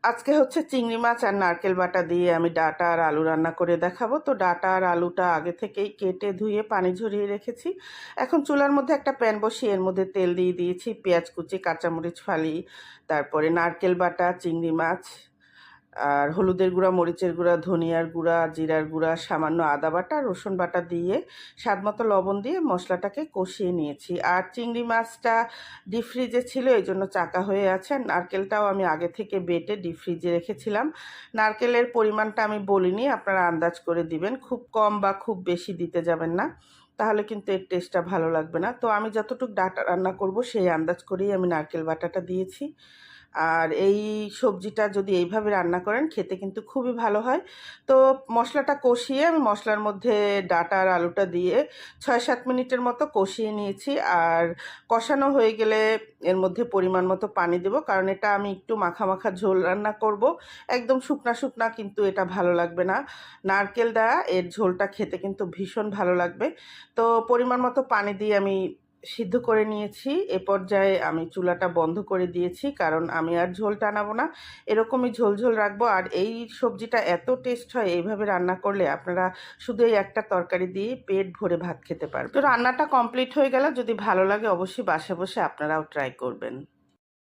আজকে হচ্ছে চিংড়ি মাছ আর নারকেল বাটা দিয়ে আমি ডাঁটা আর আলু রান্না করে দেখাবো। তো ডাঁটা আর আলুটা আগে থেকেই কেটে ধুয়ে পানি ঝরিয়ে রেখেছি। এখন চুলার মধ্যে একটা প্যান বসিয়ে এর মধ্যে তেল দিয়ে দিয়েছি, পেঁয়াজ কুচি, কাঁচামরিচ ফালি, তারপরে নারকেল বাটা, চিংড়ি মাছ আর হলুদের গুঁড়া, মরিচের গুঁড়া, ধনিয়ার গুঁড়া, জিরার গুঁড়া, সামান্য আদা বাটা, রসুন বাটা দিয়ে স্বাদমতো লবণ দিয়ে মশলাটাকে কষিয়ে নিয়েছি। আর চিংড়ি মাছটা ডিপ ফ্রিজে ছিল, এই জন্য চাকা হয়ে আছে। আর নারকেলটাও আমি আগে থেকে বেটে ডিপ ফ্রিজে রেখেছিলাম। নারকেলের পরিমাণটা আমি বলিনি, আপনারা আন্দাজ করে দিবেন, খুব কম বা খুব বেশি দিতে যাবেন না, তাহলে কিন্তু এর টেস্টটা ভালো লাগবে না। তো আমি যতটুকু ডাঁটা রান্না করব সেই আন্দাজ করেই আমি নারকেল বাটাটা দিয়েছি। আর এই সবজিটা যদি এইভাবে রান্না করেন খেতে কিন্তু খুবই ভালো হয়। তো মশলাটা কষিয়ে আমি মশলার মধ্যে ডাঁটা আর আলুটা দিয়ে ৬-৭ মিনিটের মতো কষিয়ে নিয়েছি। আর কষানো হয়ে গেলে এর মধ্যে পরিমাণ মতো পানি দেব, কারণ এটা আমি একটু মাখা মাখা ঝোল রান্না করব। একদম শুকনা শুকনা কিন্তু এটা ভালো লাগবে না। নারকেল দেওয়া এর ঝোলটা খেতে কিন্তু ভীষণ ভালো লাগবে। তো পরিমাণ মতো পানি দিয়ে আমি সিদ্ধ করে নিয়েছি। এ পর্যায়ে আমি চুলাটা বন্ধ করে দিয়েছি, কারণ আমি আর ঝোল টানাবো না, এরকমই ঝোল ঝোল রাখবো। আর এই সবজিটা এত টেস্ট হয় এইভাবে রান্না করলে, আপনারা শুধু এই একটা তরকারি দিয়ে পেট ভরে ভাত খেতে পারবেন। তো রান্নাটা কমপ্লিট হয়ে গেল। যদি ভালো লাগে অবশ্যই বাসায় বসে আপনারাও ট্রাই করবেন।